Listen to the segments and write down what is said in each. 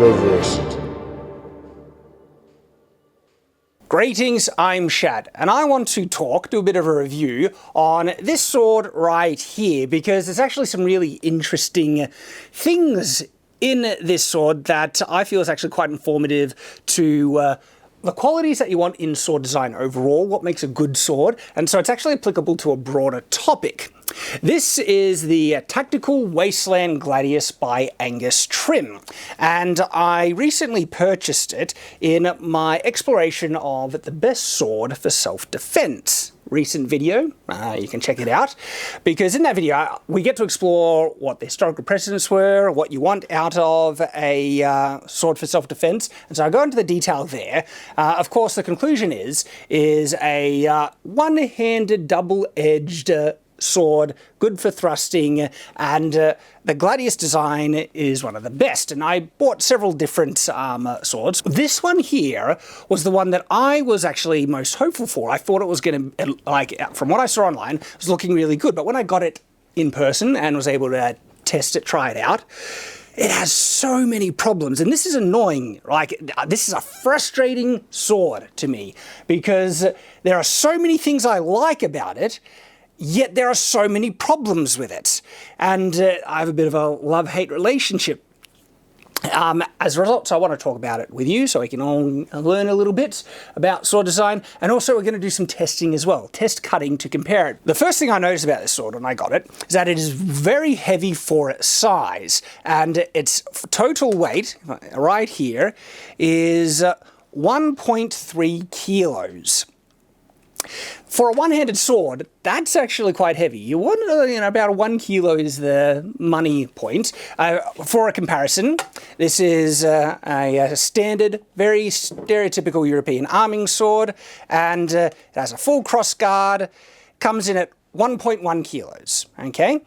Metaverse. Greetings, I'm Shad, and I want to do a bit of a review on this sword right here, because there's actually some really interesting things in this sword that I feel is actually quite informative to the qualities that you want in sword design overall, what makes a good sword, and so it's actually applicable to a broader topic. This is the Tactical Wasteland Gladius by Angus Trim, and I recently purchased it in my exploration of the best sword for self-defense. Recent video, you can check it out, because in that video we get to explore what the historical precedents were, what you want out of a sword for self-defense, and so I go into the detail there. Of course, the conclusion is a one-handed, double-edged sword, good for thrusting, and the Gladius design is one of the best, and I bought several different swords. This one here was the one that I was actually most hopeful for. I thought it was going to, like, from what I saw online, it was looking really good, but when I got it in person and was able to test it, try it out, it has so many problems, and this is annoying. Like, this is a frustrating sword to me, because there are so many things I like about it, yet there are so many problems with it. And I have a bit of a love-hate relationship. As a result, so I want to talk about it with you so we can all learn a little bit about sword design. And also we're going to do some testing as well, test cutting to compare it. The first thing I noticed about this sword when I got it is that it is very heavy for its size. And its total weight, right here, is 1.3 kilos. For a one-handed sword, that's actually quite heavy. You want, about 1 kilo is the money point. For a comparison, this is a standard, very stereotypical European arming sword, and it has a full crossguard, comes in at 1.1 kilos, okay?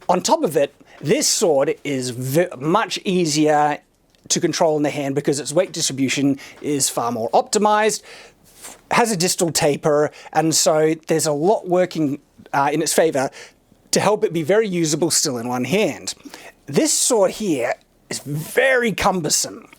On top of it, this sword is much easier to control in the hand because its weight distribution is far more optimized, has a distal taper, and so there's a lot working in its favor to help it be very usable still in one hand. This sword here is very cumbersome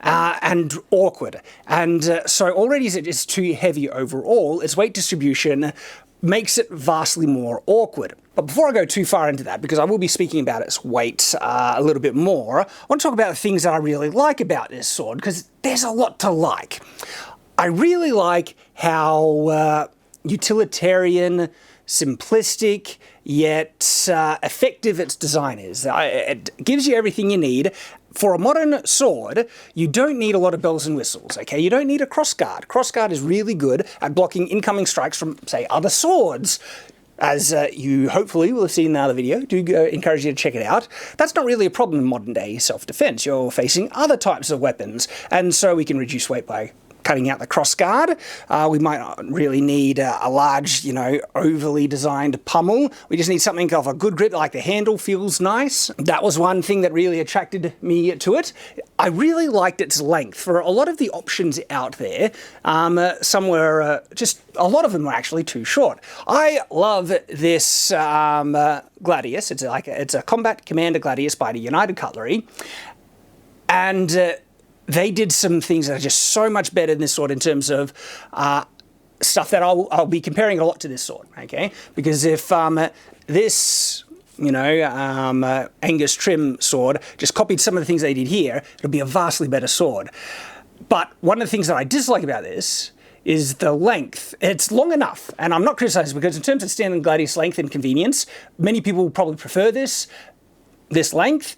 and awkward, and so already as it is too heavy overall, its weight distribution makes it vastly more awkward. But before I go too far into that, because I will be speaking about its weight a little bit more, I want to talk about the things that I really like about this sword, because there's a lot to like. I really like how utilitarian, simplistic, yet effective its design is. It gives you everything you need. For a modern sword, you don't need a lot of bells and whistles, okay? You don't need a crossguard. Crossguard is really good at blocking incoming strikes from, say, other swords. As you hopefully will have seen in the other video, do encourage you to check it out. That's not really a problem in modern day self-defense. You're facing other types of weapons, and so we can reduce weight by cutting out the crossguard. We might not really need a large, overly designed pummel. We just need something of a good grip, like the handle feels nice. That was one thing that really attracted me to it. I really liked its length. For a lot of the options out there, some were a lot of them were actually too short. I love this Gladius. It's a Combat Commander Gladius by the United Cutlery, and they did some things that are just so much better than this sword in terms of stuff that I'll be comparing a lot to this sword, okay? Because if this, Angus Trim sword just copied some of the things they did here, it'll be a vastly better sword. But one of the things that I dislike about this is the length. It's long enough, and I'm not criticizing, because in terms of standard Gladius length and convenience, many people would probably prefer this length.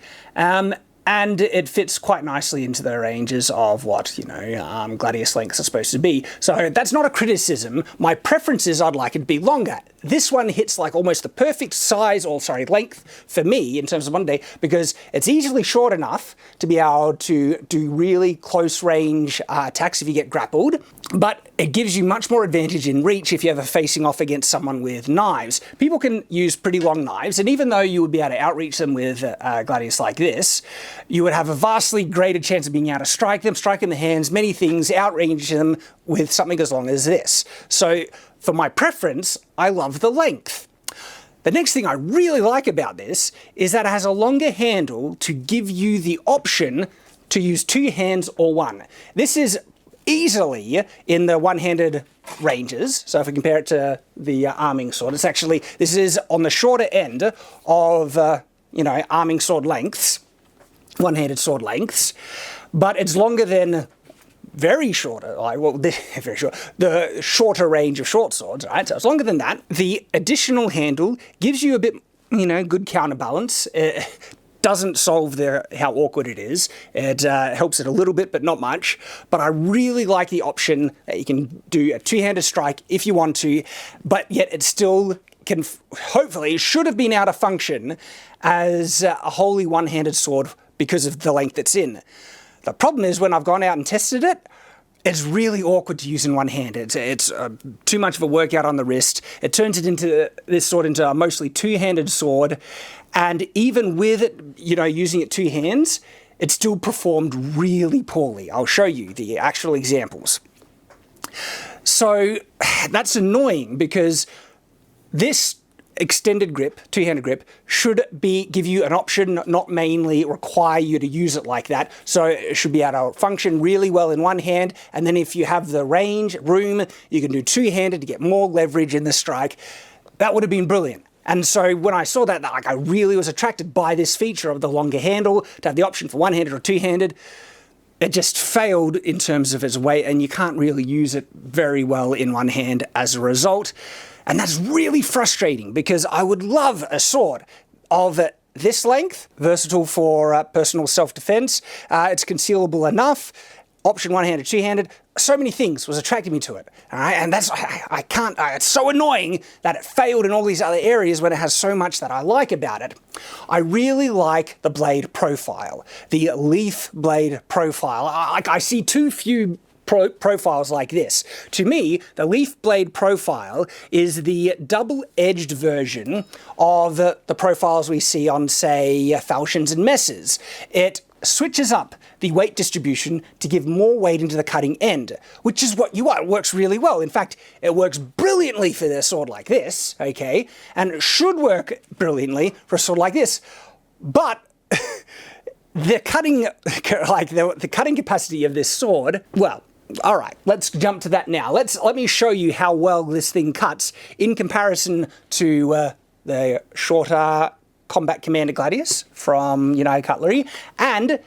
And it fits quite nicely into the ranges of what, Gladius lengths are supposed to be. So that's not a criticism. My preference is I'd like it to be longer. This one hits like almost the perfect length for me in terms of one day, because it's easily short enough to be able to do really close range attacks if you get grappled, but it gives you much more advantage in reach if you're ever facing off against someone with knives. People can use pretty long knives, and even though you would be able to outreach them with Gladius like this, you would have a vastly greater chance of being able to strike in the hands, many things, outrange them with something as long as this. So for my preference, I love the length. The next thing I really like about this is that it has a longer handle to give you the option to use two hands or one. This is easily in the one-handed ranges. So if we compare it to the arming sword, it's actually, this is on the shorter end of, arming sword lengths, one-handed sword lengths, but it's longer than very shorter, very short, the shorter range of short swords, right? So it's longer than that. The additional handle gives you a bit, good counterbalance. It doesn't solve how awkward it is. It helps it a little bit, but not much. But I really like the option that you can do a two-handed strike if you want to, but yet it still can, hopefully, should have been able to function as a wholly one-handed sword because of the length it's in. The problem is when I've gone out and tested it, it's really awkward to use in one hand. It's too much of a workout on the wrist. It turns this sword into a mostly two-handed sword. And even with it, using it two hands, it still performed really poorly. I'll show you the actual examples. So that's annoying because this extended grip, two-handed grip, should give you an option, not mainly require you to use it like that. So it should be able to function really well in one hand, and then if you have the room, you can do two-handed to get more leverage in the strike. That would have been brilliant. And so when I saw that, I really was attracted by this feature of the longer handle, to have the option for one-handed or two-handed. It just failed in terms of its weight, and you can't really use it very well in one hand as a result. And that's really frustrating because I would love a sword of this length, versatile for personal self-defense. It's concealable enough. Option one-handed, two-handed. So many things was attracting me to it. All right? And that's, I can't, it's so annoying that it failed in all these other areas when it has so much that I like about it. I really like the blade profile, the leaf blade profile. I see too few profiles like this. To me, the leaf blade profile is the double-edged version of the profiles we see on, say, falchions and messes. It switches up the weight distribution to give more weight into the cutting end, which is what you want. It works really well. In fact, it works brilliantly for a sword like this, okay? And it should work brilliantly for a sword like this. But the cutting, the cutting capacity of this sword, well, all right, let's jump to that now. Let me show you how well this thing cuts in comparison to the shorter Combat Commander Gladius from United Cutlery and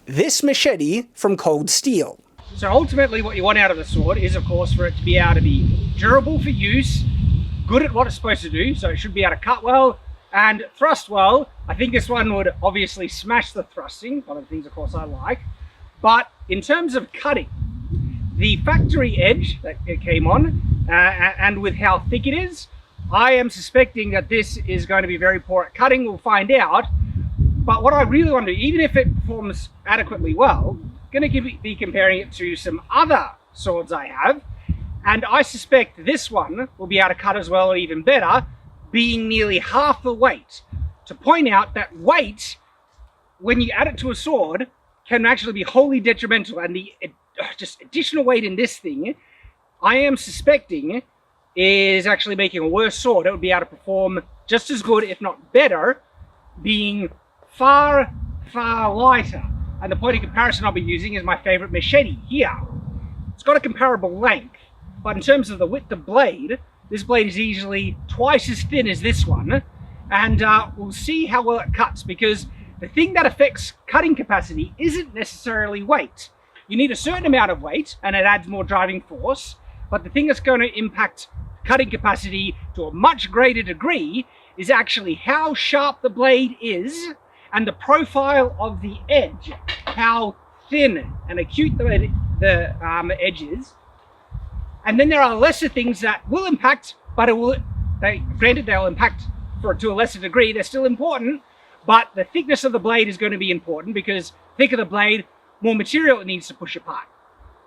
this machete from Cold Steel. So ultimately what you want out of the sword is, of course, for it to be able to be durable for use, good at what it's supposed to do, so it should be able to cut well and thrust well. I think this one would obviously smash the thrusting, one of the things, of course, I like. But in terms of cutting, the factory edge that it came on, and with how thick it is, I am suspecting that this is going to be very poor at cutting. We'll find out. But what I really want to do, even if it performs adequately well, I'm going to be comparing it to some other swords I have. And I suspect this one will be able to cut as well or even better, being nearly half the weight. To point out that weight, when you add it to a sword, can actually be wholly detrimental. And the just additional weight in this thing, I am suspecting, is actually making a worse sword. It would be able to perform just as good, if not better, being far, far lighter. And the point of comparison I'll be using is my favorite machete here. It's got a comparable length, but in terms of the width of blade, this blade is easily twice as thin as this one. And we'll see how well it cuts, because the thing that affects cutting capacity isn't necessarily weight. You need a certain amount of weight, and it adds more driving force. But the thing that's going to impact cutting capacity to a much greater degree is actually how sharp the blade is and the profile of the edge, how thin and acute the edge is. And then there are lesser things that will impact, but granted they'll impact to a lesser degree. They're still important, but the thickness of the blade is going to be important, because thicker the blade, more material it needs to push apart.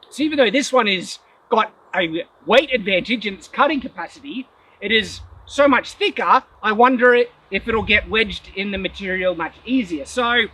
So even though this one is got a weight advantage in its cutting capacity, it is so much thicker, I wonder if it'll get wedged in the material much easier. So I'm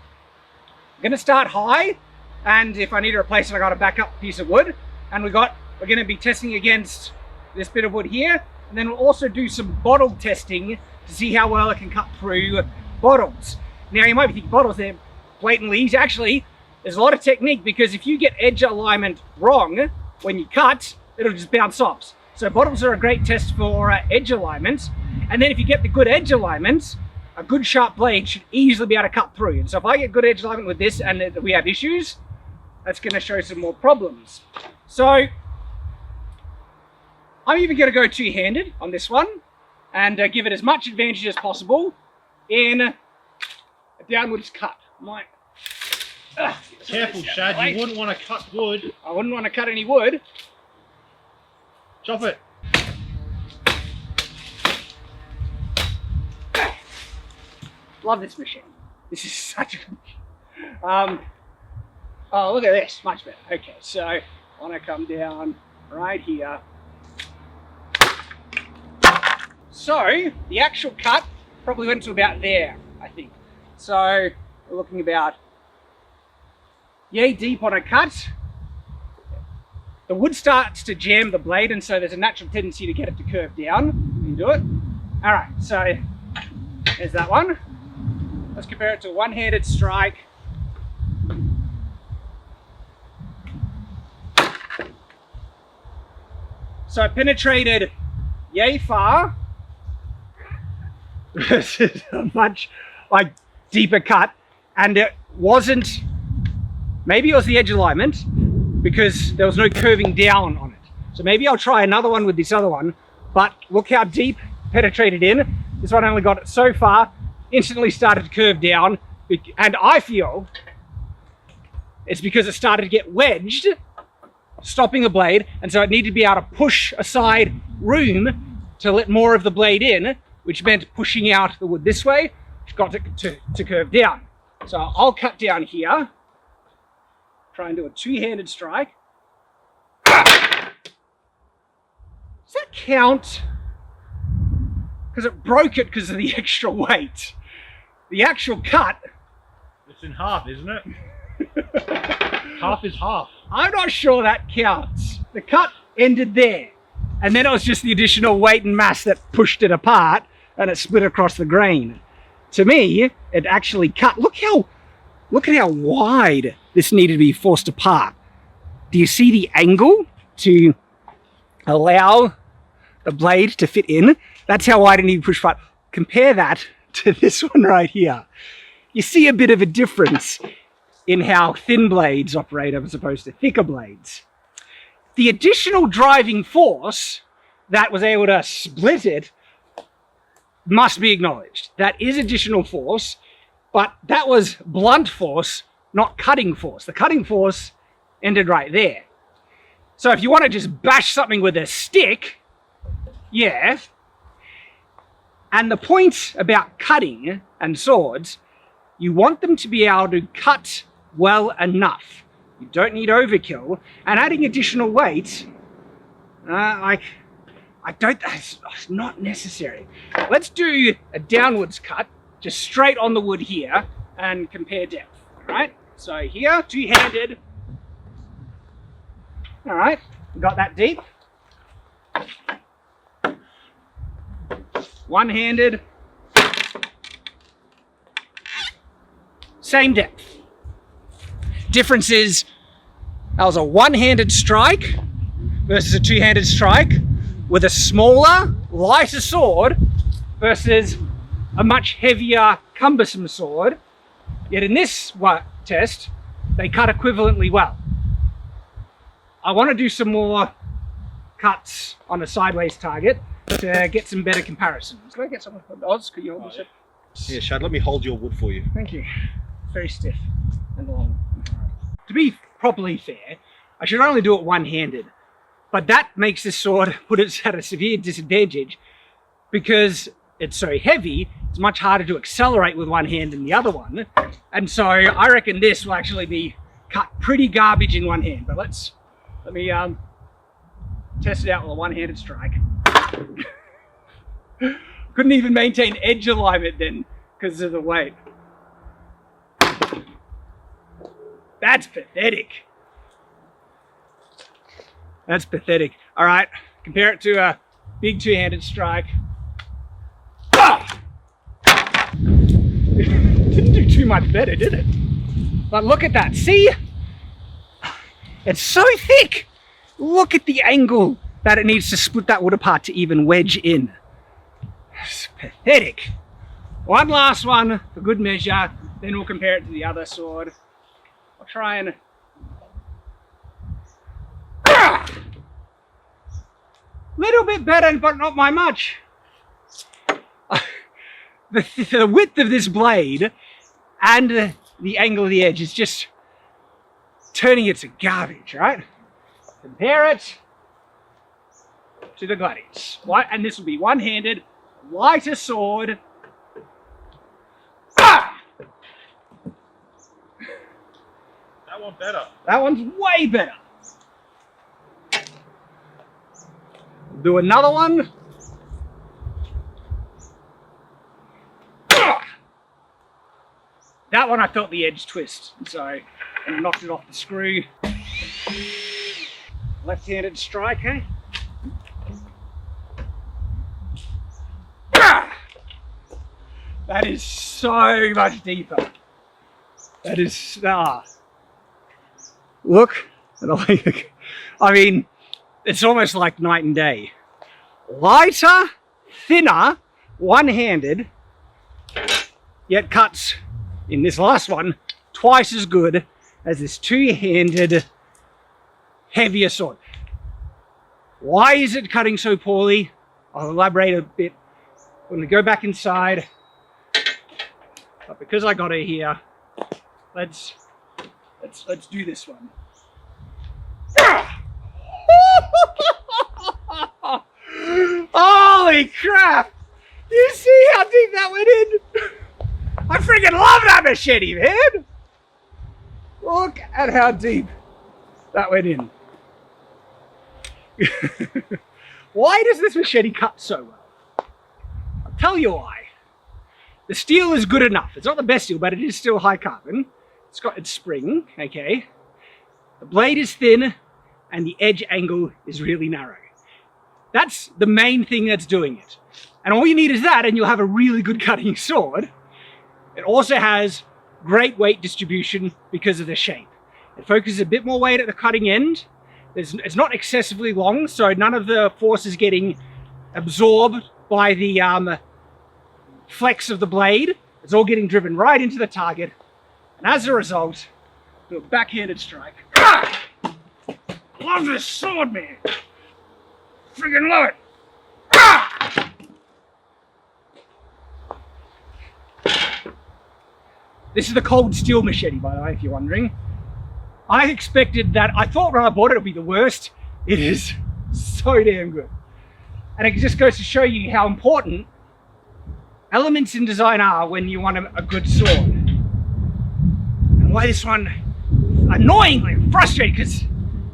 going to start high, and if I need to replace it, I got a backup piece of wood. And we're going to be testing against this bit of wood here, and then we'll also do some bottle testing to see how well it can cut through bottles. Now you might be thinking bottles, they're blatantly easy. Actually, there's a lot of technique, because if you get edge alignment wrong when you cut, it'll just bounce off. So bottoms are a great test for edge alignment. And then if you get the good edge alignment, a good sharp blade should easily be able to cut through. And so if I get good edge alignment with this and we have issues, that's going to show some more problems. So I'm even going to go two-handed on this one and give it as much advantage as possible in a downwards cut. Careful, Shad, you wouldn't want to cut wood. I wouldn't want to cut any wood. Chop it. Love this machine. This is such a good machine. Oh, look at this. Much better. Okay, so I want to come down right here. So the actual cut probably went to about there, I think. So we're looking about yay deep on a cut. The wood starts to jam the blade, and so there's a natural tendency to get it to curve down when you do it. All right, so there's that one. Let's compare it to a one-handed strike. So I penetrated yay far. This is a much deeper cut, and it wasn't, maybe it was the edge alignment because there was no curving down on it. So maybe I'll try another one with this other one, but look how deep penetrated in. This one only got it so far, instantly started to curve down, and I feel it's because it started to get wedged, stopping the blade, and so it needed to be able to push aside room to let more of the blade in, which meant pushing out the wood this way, which got it to curve down. So I'll cut down here, try and do a two-handed strike. Does that count? Because it broke it because of the extra weight. The actual cut... It's in half, isn't it? Half is half. I'm not sure that counts. The cut ended there, and then it was just the additional weight and mass that pushed it apart, and it split across the grain. To me, it actually cut. Look at how wide this needed to be forced apart. Do you see the angle to allow the blade to fit in? That's how wide it needed to push apart. Compare that to this one right here. You see a bit of a difference in how thin blades operate as opposed to thicker blades. The additional driving force that was able to split it must be acknowledged. That is additional force, but that was blunt force, not cutting force. The cutting force ended right there. So if you want to just bash something with a stick, yeah. And the point about cutting and swords, you want them to be able to cut well enough. You don't need overkill, and adding additional weight, it's not necessary. Let's do a downwards cut, just straight on the wood here, and compare depth. All right, so here, two-handed. All right, we got that deep. One-handed. Same depth. Difference is, that was a one-handed strike versus a two-handed strike with a smaller, lighter sword versus a much heavier, cumbersome sword. Yet in this test, they cut equivalently well. I want to do some more cuts on a sideways target to get some better comparisons. Can I get someone from Oz? Could you hold this? Yeah, Shad, let me hold your wood for you. Thank you. Very stiff and long. To be properly fair, I should only do it one-handed, but that makes this sword put it at a severe disadvantage because it's so heavy. It's much harder to accelerate with one hand than the other one, and so I reckon this will actually be cut pretty garbage in one hand. But let me test it out with a one-handed strike. Couldn't even maintain edge alignment then because of the weight. That's pathetic. That's pathetic. All right, compare it to a big two-handed strike. Ah! Didn't do too much better, did it? But look at that, see? It's so thick! Look at the angle that it needs to split that wood apart to even wedge in. It's pathetic. One last one for good measure, then we'll compare it to the other sword. I'll try and... Little bit better, but not by much. The width of this blade and the angle of the edge is just turning it to garbage, right? Compare it to the Gladius. And this will be one-handed, lighter sword. That one better. That one's way better. Do another one. That one I felt the edge twist, so I knocked it off the screw. Left-handed strike, eh? That is so much deeper. That is, look, I mean, it's almost like night and day. Lighter, thinner, one-handed, yet cuts, in this last one, twice as good as this two-handed, heavier sword. Why is it cutting so poorly? I'll elaborate a bit. I'm going to go back inside. But because I got her here, let's do this one. Holy crap! You see how deep that went in? I freaking love that machete, man! Look at how deep that went in. Why does this machete cut so well? I'll tell you why. The steel is good enough. It's not the best steel, but it is still high carbon. It's got its spring, okay? The blade is thin, and the edge angle is really narrow. That's the main thing that's doing it. And all you need is that, and you'll have a really good cutting sword. It also has great weight distribution because of the shape. It focuses a bit more weight at the cutting end. It's not excessively long, so none of the force is getting absorbed by the flex of the blade. It's all getting driven right into the target. And as a result, do a backhanded strike. Ah! Love this sword, man. Friggin' love it. Ah! This is the cold steel machete, by the way, if you're wondering. I expected that. I thought when I bought it, it would be the worst. It is so damn good. And it just goes to show you how important elements in design are when you want a good sword. And why this one annoyingly frustrating, because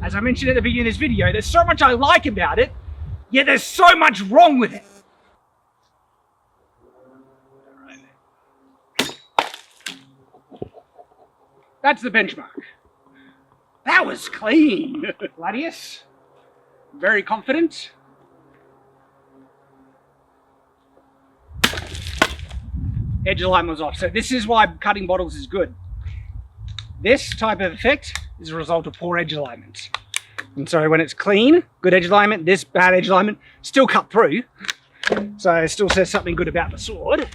as I mentioned at the beginning of this video, there's so much I like about it, yet there's so much wrong with it. That's the benchmark. That was clean. Gladius, very confident. Edge alignment was off. So this is why cutting bottles is good. This type of effect is a result of poor edge alignment. And so when it's clean, good edge alignment, this bad edge alignment, still cut through. So it still says something good about the sword.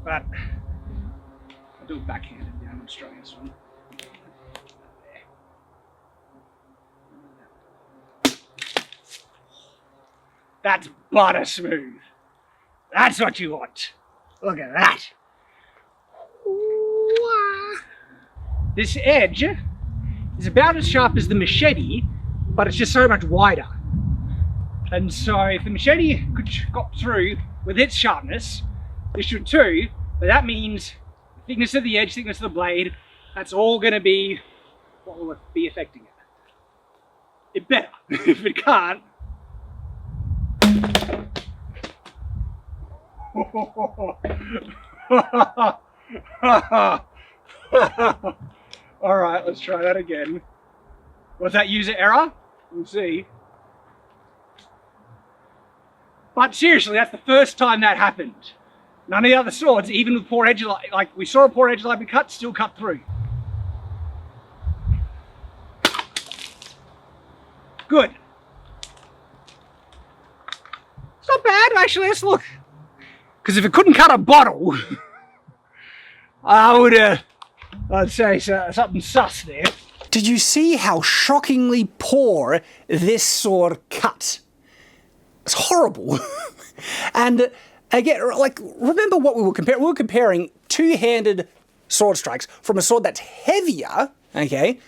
But I'll do it backhanded. Yeah, I'm just trying this one. That's butter smooth. That's what you want. Look at that. This edge is about as sharp as the machete, but it's just so much wider. And so if the machete could got through with its sharpness, this should too, but that means thickness of the edge, thickness of the blade, that's all going to be what will be affecting it. It better. If it can't, all right, let's try that again. Was that user error? We'll see. But seriously, that's the first time that happened. None of the other swords, even with poor edge, like we saw a poor edge line be cut, still cut through. Good. It's not bad, actually. Let's look. Because if it couldn't cut a bottle, I'd say something sus there. Did you see how shockingly poor this sword cut? It's horrible. And again, like, remember what we were comparing? We were comparing two-handed sword strikes from a sword that's heavier, okay,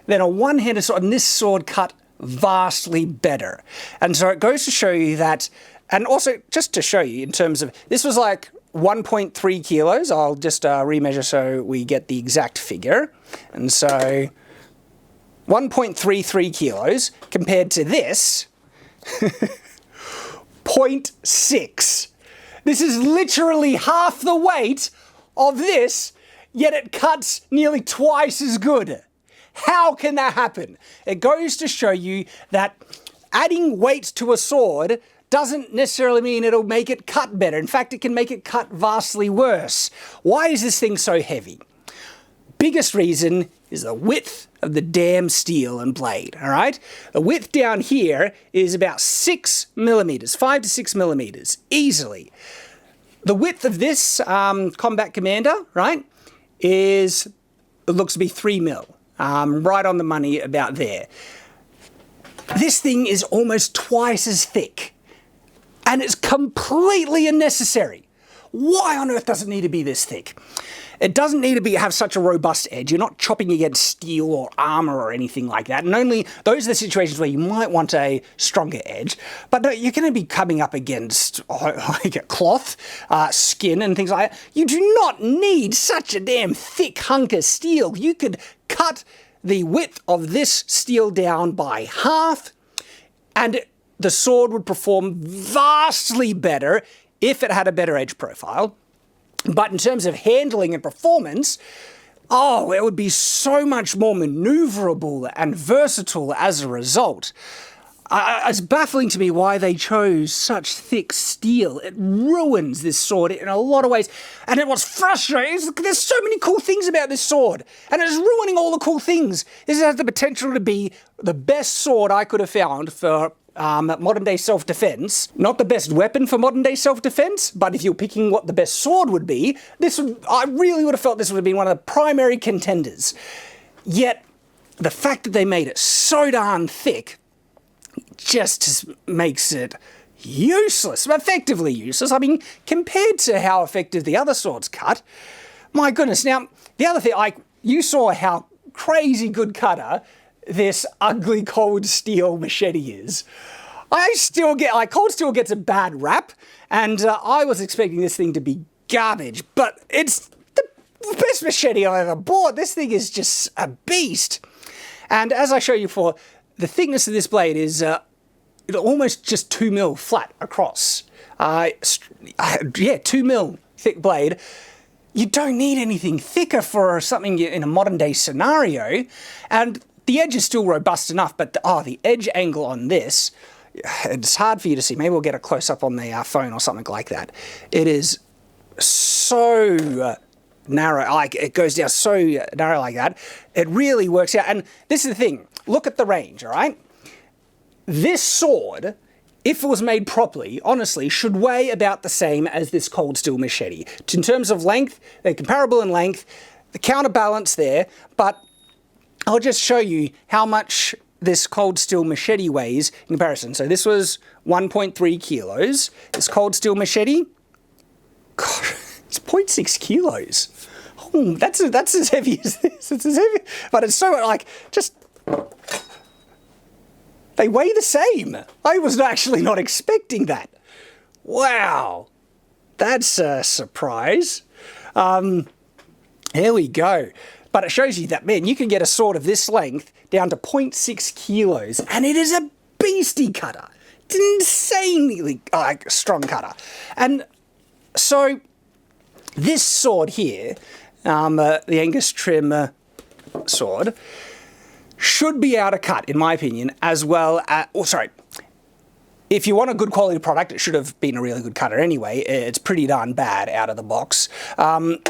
than a one-handed sword, and this sword cut vastly better. And so it goes to show you that, and also just to show you in terms of, this was like 1.3 kilos. I'll just remeasure so we get the exact figure. And so 1.33 kilos compared to this, 0.6. This is literally half the weight of this, yet it cuts nearly twice as good. How can that happen? It goes to show you that adding weight to a sword doesn't necessarily mean it'll make it cut better. In fact, it can make it cut vastly worse. Why is this thing so heavy? Biggest reason is the width of the damn steel and blade, all right? The width down here is about 6 millimeters, 5 to 6 millimeters, easily. The width of this Combat Commander, right, it looks to be 3 mil. Right on the money about there. This thing is almost twice as thick, and it's completely unnecessary. Why on earth does it need to be this thick? It doesn't need to have such a robust edge. You're not chopping against steel or armor or anything like that. And only those are the situations where you might want a stronger edge. But no, you're going to be coming up against like cloth, skin and things like that. You do not need such a damn thick hunk of steel. You could cut the width of this steel down by half, and the sword would perform vastly better if it had a better edge profile. But in terms of handling and performance, oh, it would be so much more maneuverable and versatile as a result. It's baffling to me why they chose such thick steel. It ruins this sword in a lot of ways. And what's frustrating is there's so many cool things about this sword, and it's ruining all the cool things. This has the potential to be the best sword I could have found for modern-day self-defense. Not the best weapon for modern-day self-defense, but if you're picking what the best sword would be, I really would have felt this would have been one of the primary contenders. Yet, the fact that they made it so darn thick just makes it useless, effectively useless. I mean, compared to how effective the other swords cut, my goodness. Now, the other thing, you saw how crazy good cutter this ugly cold steel machete is. I still get, cold steel gets a bad rap, and I was expecting this thing to be garbage, but it's the best machete I've ever bought. This thing is just a beast. And as I show you before, the thickness of this blade is almost just 2 mil flat across. Yeah, 2 mil thick blade. You don't need anything thicker for something in a modern day scenario. And the edge is still robust enough, but the edge angle on this, it's hard for you to see. Maybe we'll get a close-up on the phone or something like that. It is so narrow, it goes down so narrow like that. It really works out. And this is the thing. Look at the range, all right? This sword, if it was made properly, honestly, should weigh about the same as this cold steel machete. In terms of length, they're comparable in length, the counterbalance there, but I'll just show you how much this cold steel machete weighs in comparison. So this was 1.3 kilos. This cold steel machete, God, it's 0.6 kilos. Oh, that's as heavy as this. It's as heavy, but it's so they weigh the same. I was actually not expecting that. Wow, that's a surprise. Here we go. But it shows you that, man, you can get a sword of this length down to 0.6 kilos, and it is a beastie cutter. It's an insanely strong cutter. And so this sword here, the Angus Trim sword, should be able to cut, in my opinion, as well as, if you want a good quality product, it should have been a really good cutter anyway. It's pretty darn bad out of the box. But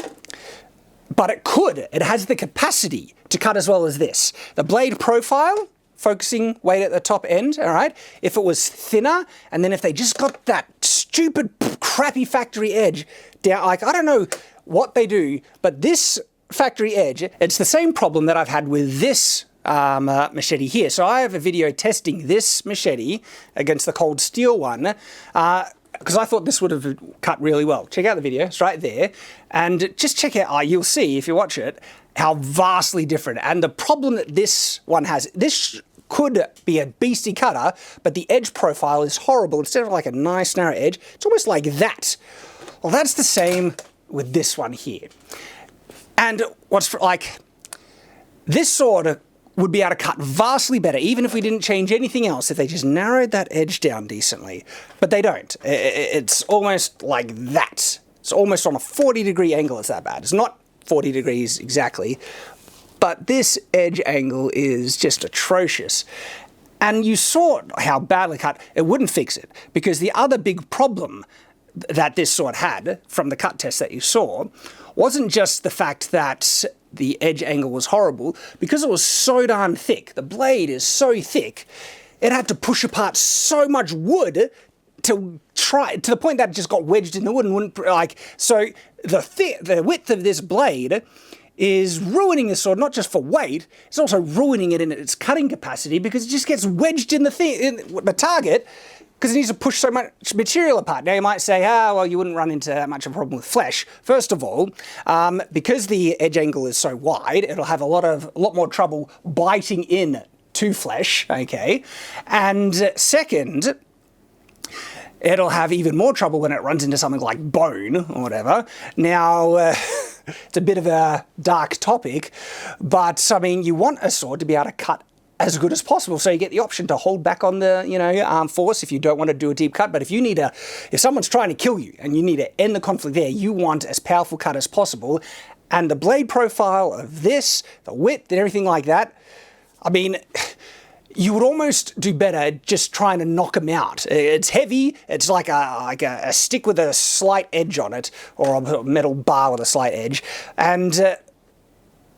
it has the capacity to cut as well as this. The blade profile, focusing weight at the top end, all right? If it was thinner, and then if they just got that stupid, crappy factory edge down, like, I don't know what they do, but this factory edge, it's the same problem that I've had with this machete here. So I have a video testing this machete against the cold steel one, because I thought this would have cut really well. Check out the video, it's right there. And just check out, you'll see if you watch it, how vastly different. And the problem that this one has, this could be a beastly cutter, but the edge profile is horrible. Instead of like a nice narrow edge, it's almost like that. Well, that's the same with this one here. And what's like, this sword would be able to cut vastly better, even if we didn't change anything else, if they just narrowed that edge down decently. But they don't. It's almost like that. It's almost on a 40-degree angle, it's that bad. It's not 40 degrees exactly, but this edge angle is just atrocious. And you saw how badly cut, it wouldn't fix it, because the other big problem that this sword had from the cut test that you saw wasn't just the fact that the edge angle was horrible, because it was so darn thick. The blade is so thick, it had to push apart so much wood to the point that it just got wedged in the wood and wouldn't, like, so the width of this blade is ruining the sword, not just for weight, it's also ruining it in its cutting capacity, because it just gets wedged in the target, because it needs to push so much material apart. Now you might say, well, you wouldn't run into that much of a problem with flesh. First of all, because the edge angle is so wide, it'll have a lot more trouble biting in to flesh, okay? And second, it'll have even more trouble when it runs into something like bone or whatever. Now, it's a bit of a dark topic, but I mean, you want a sword to be able to cut as good as possible, so you get the option to hold back on the arm force if you don't want to do a deep cut. But if someone's trying to kill you and you need to end the conflict there, you want as powerful cut as possible. And the blade profile of this, the width and everything like that, I mean, you would almost do better just trying to knock them out. It's heavy, it's like a stick with a slight edge on it, or a metal bar with a slight edge, and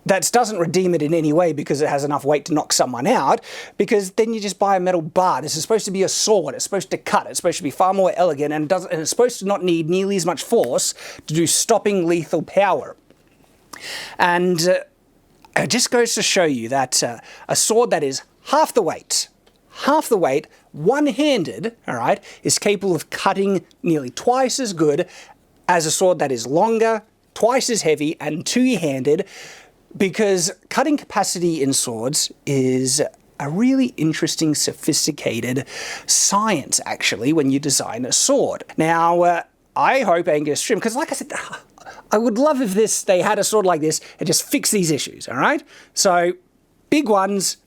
that doesn't redeem it in any way because it has enough weight to knock someone out, because then you just buy a metal bar. This is supposed to be a sword, it's supposed to cut, it's supposed to be far more elegant, and it's supposed to not need nearly as much force to do stopping lethal power. And it just goes to show you that a sword that is half the weight, one-handed, all right, is capable of cutting nearly twice as good as a sword that is longer, twice as heavy, and two-handed, because cutting capacity in swords is a really interesting, sophisticated science, actually, when you design a sword. Now, I hope Angus Trim, because like I said, I would love if they had a sword like this and just fix these issues, all right? So, big ones,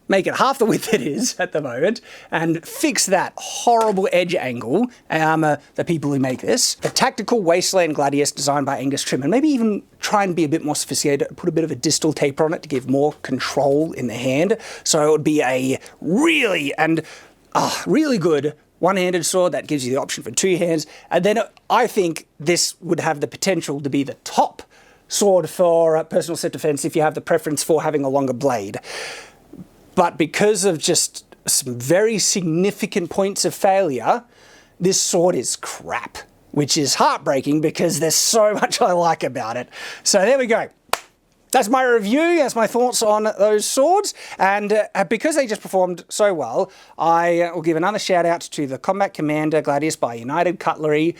make it half the width it is at the moment, and fix that horrible edge angle, the people who make this. The tactical Wasteland Gladius designed by Angus Trim, and maybe even try and be a bit more sophisticated, put a bit of a distal taper on it to give more control in the hand. So it would be a really good one-handed sword that gives you the option for two hands. And then I think this would have the potential to be the top sword for personal self-defense if you have the preference for having a longer blade. But because of just some very significant points of failure, this sword is crap, which is heartbreaking because there's so much I like about it. So there we go. That's my review, that's my thoughts on those swords, and because they just performed so well, I will give another shout out to the Combat Commander Gladius by United Cutlery.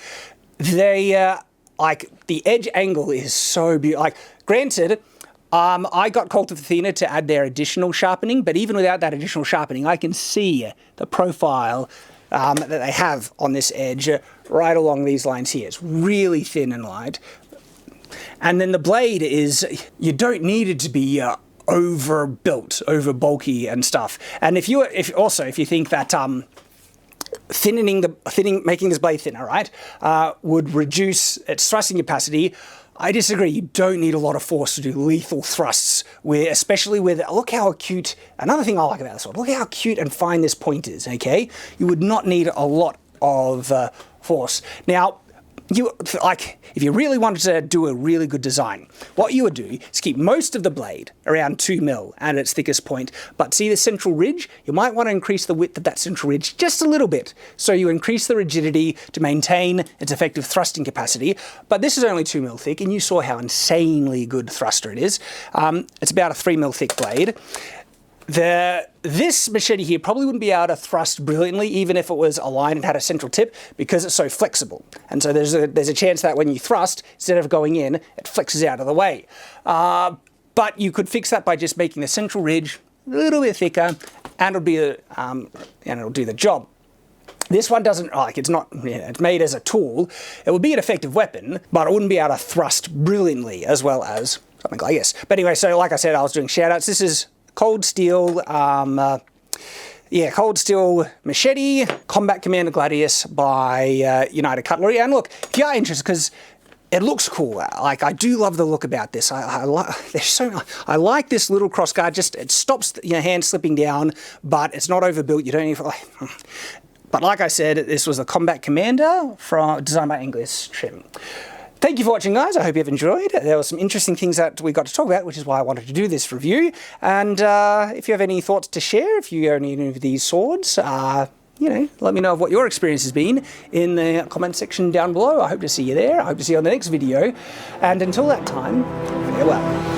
They, the edge angle is so beautiful. Like, granted, I got Cult of Athena to add their additional sharpening, but even without that additional sharpening, I can see the profile that they have on this edge right along these lines here. It's really thin and light. And then the blade is, you don't need it to be overbuilt, over bulky and stuff. And if you think that making this blade thinner, right, would reduce its thrusting capacity, I disagree. You don't need a lot of force to do lethal thrusts, especially with, look how cute, another thing I like about this sword, look how cute and fine this point is, okay? You would not need a lot of force. Now, if you really wanted to do a really good design, what you would do is keep most of the blade around 2 mil at its thickest point, but see the central ridge? You might want to increase the width of that central ridge just a little bit, so you increase the rigidity to maintain its effective thrusting capacity, but this is only 2 mil thick, and you saw how insanely good thruster it is. It's about a 3 mil thick blade. This machete here probably wouldn't be able to thrust brilliantly even if it was aligned and had a central tip because it's so flexible. And so there's a chance that when you thrust, instead of going in, it flexes out of the way. But you could fix that by just making the central ridge a little bit thicker, and it'll do the job. This one doesn't, it's not, it's made as a tool. It would be an effective weapon, but it wouldn't be able to thrust brilliantly as well as something like this. But anyway, so like I said, I was doing shout-outs. This is Cold Steel, Cold Steel Machete, Combat Commander Gladius by United Cutlery. And look, if you are interested, because it looks cool. Like, I do love the look about this. I like this little crossguard. Just, it stops your hand slipping down, but it's not overbuilt. You don't even, but like I said, this was the Combat Commander designed by Angus Trim. Thank you for watching, guys. I hope you've enjoyed. There were some interesting things that we got to talk about, which is why I wanted to do this review. And if you have any thoughts to share, if you own any of these swords, let me know of what your experience has been in the comment section down below. I hope to see you there. I hope to see you on the next video. And until that time, farewell.